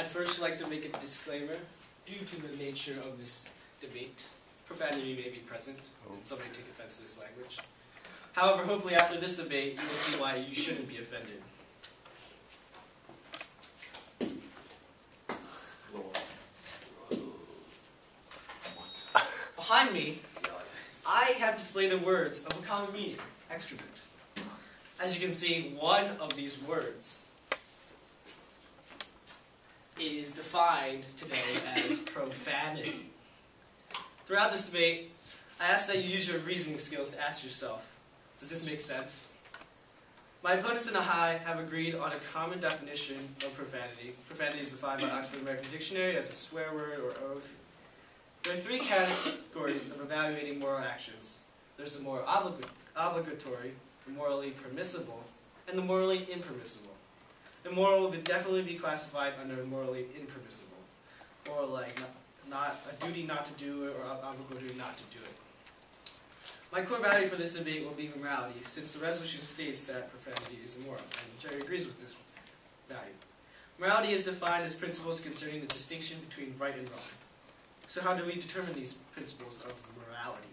I'd first like to make a disclaimer. Due to the nature of this debate, profanity may be present, and some may take offense to this language. However, hopefully after this debate, you will see why you shouldn't be offended. Behind me, I have displayed the words of a common meaning, excrement. As you can see, one of these words is defined today as profanity. Throughout this debate, I ask that you use your reasoning skills to ask yourself, does this make sense? My opponents and I have agreed on a common definition of profanity. Profanity is defined by Oxford American Dictionary as a swear word or oath. There are three categories of evaluating moral actions. There's the moral obligatory, the morally permissible, and the morally impermissible. Immoral would definitely be classified under morally impermissible, or like not a duty not to do it, or obligatory not to do it. My core value for this debate will be morality, since the resolution states that profanity is immoral, and Jerry agrees with this value. Morality is defined as principles concerning the distinction between right and wrong. So how do we determine these principles of morality?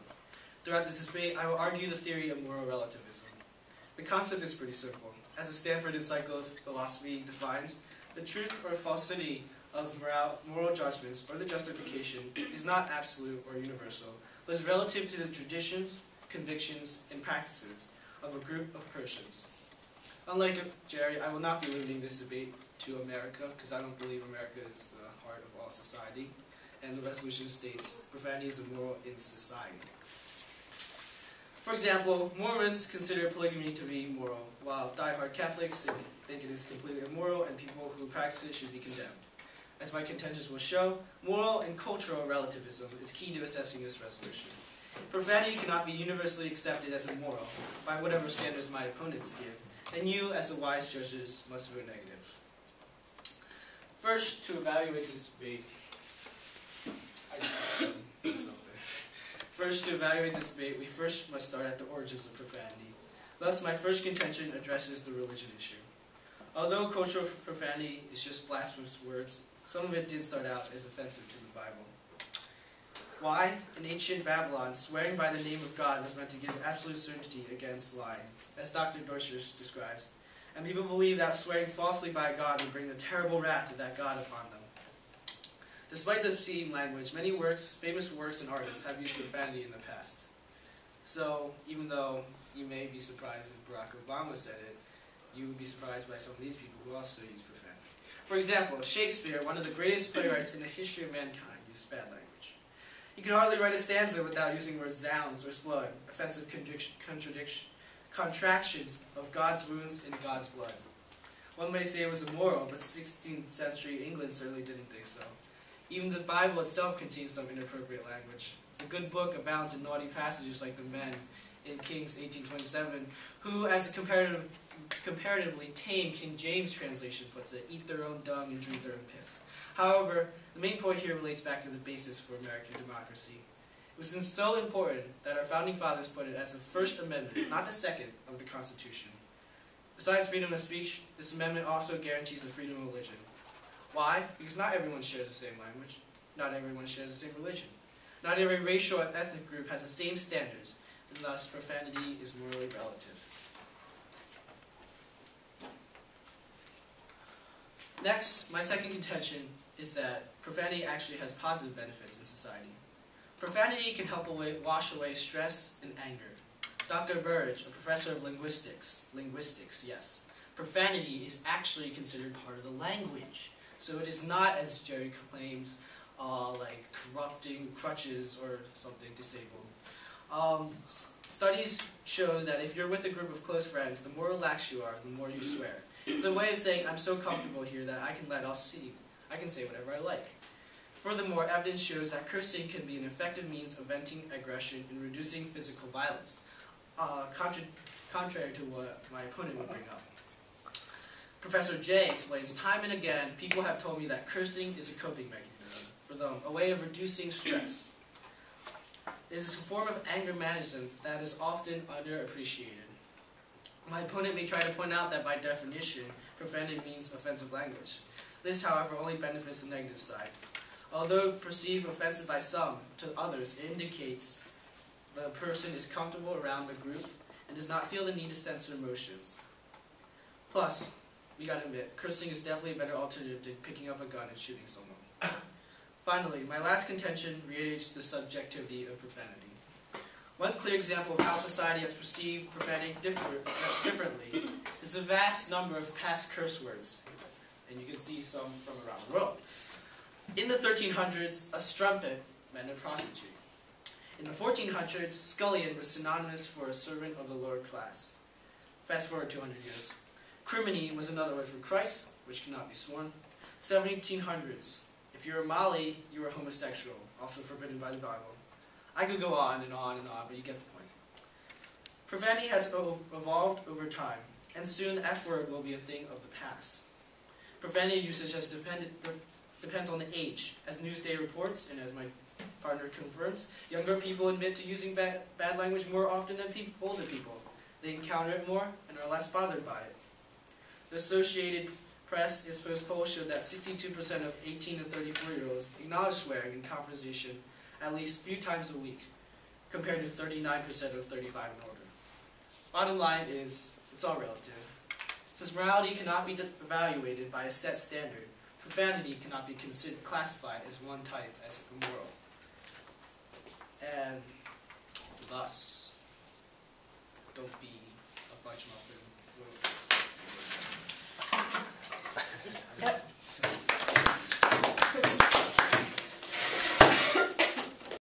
Throughout this debate, I will argue the theory of moral relativism. The concept is pretty simple. As the Stanford Encyclopedia of Philosophy defines, the truth or falsity of moral judgments, or the justification, is not absolute or universal, but is relative to the traditions, convictions, and practices of a group of persons. Unlike Jerry, I will not be limiting this debate to America, because I don't believe America is the heart of all society, and the resolution states profanity is immoral in society. For example, Mormons consider polygamy to be moral, while die-hard Catholics think it is completely immoral, and people who practice it should be condemned. As my contentions will show, moral and cultural relativism is key to assessing this resolution. Profanity cannot be universally accepted as immoral by whatever standards my opponents give, and you, as the wise judges, must vote negative. First, to evaluate this debate, we first must start at the origins of profanity. Thus, my first contention addresses the religion issue. Although cultural profanity is just blasphemous words, some of it did start out as offensive to the Bible. Why? In ancient Babylon, swearing by the name of God was meant to give absolute certainty against lying, as Dr. Deutscher describes, and people believed that swearing falsely by God would bring the terrible wrath of that God upon them. Despite this obscene language, many famous works and artists have used profanity in the past. So, even though you may be surprised if Barack Obama said it, you would be surprised by some of these people who also use profanity. For example, Shakespeare, one of the greatest playwrights in the history of mankind, used bad language. He could hardly write a stanza without using words zounds or splud, offensive contractions of God's wounds in God's blood. One may say it was immoral, but 16th century England certainly didn't think so. Even the Bible itself contains some inappropriate language. The good book abounds in naughty passages like the men in Kings 18:27, who, as a comparatively tame King James translation puts it, eat their own dung and drink their own piss. However, the main point here relates back to the basis for American democracy. It was so important that our founding fathers put it as the First Amendment, not the Second, of the Constitution. Besides freedom of speech, this amendment also guarantees the freedom of religion. Why? Because not everyone shares the same language. Not everyone shares the same religion. Not every racial and ethnic group has the same standards, and thus profanity is morally relative. Next, my second contention is that profanity actually has positive benefits in society. Profanity can help wash away stress and anger. Dr. Burge, a professor of linguistics, yes, profanity is actually considered part of the language. So it is not, as Jerry claims, like corrupting crutches or something disabled. Studies show that if you're with a group of close friends, the more relaxed you are, the more you swear. It's a way of saying, I'm so comfortable here that I can let off steam. I can say whatever I like. Furthermore, evidence shows that cursing can be an effective means of venting aggression and reducing physical violence, contrary to what my opponent would bring up. Professor J explains, time and again, people have told me that cursing is a coping mechanism for them, a way of reducing stress. It is a form of anger management that is often underappreciated. My opponent may try to point out that by definition, profanity means offensive language. This, however, only benefits the negative side. Although perceived offensive by some, to others, it indicates the person is comfortable around the group and does not feel the need to censor emotions. Plus, we gotta admit, cursing is definitely a better alternative to picking up a gun and shooting someone. Finally, my last contention reiterates the subjectivity of profanity. One clear example of how society has perceived profanity differently is the vast number of past curse words, and you can see some from around the world. In the 1300s, a strumpet meant a prostitute. In the 1400s, scullion was synonymous for a servant of the lower class. Fast forward 200 years. Criminy was another word for Christ, which cannot be sworn. 1700s, if you were Mali, you were homosexual, also forbidden by the Bible. I could go on and on and on, but you get the point. Profanity has evolved over time, and soon the F word will be a thing of the past. Profanity usage has depends on the age. As Newsday reports, and as my partner confirms, younger people admit to using bad language more often than older people. They encounter it more and are less bothered by it. The Associated Press exposed polls showed that 62% of 18 to 34-year-olds acknowledge swearing in conversation at least a few times a week, compared to 39% of 35 and older. Bottom line is, it's all relative. Since morality cannot be evaluated by a set standard, profanity cannot be classified as one type as immoral. And thus, don't be a fudge muffin.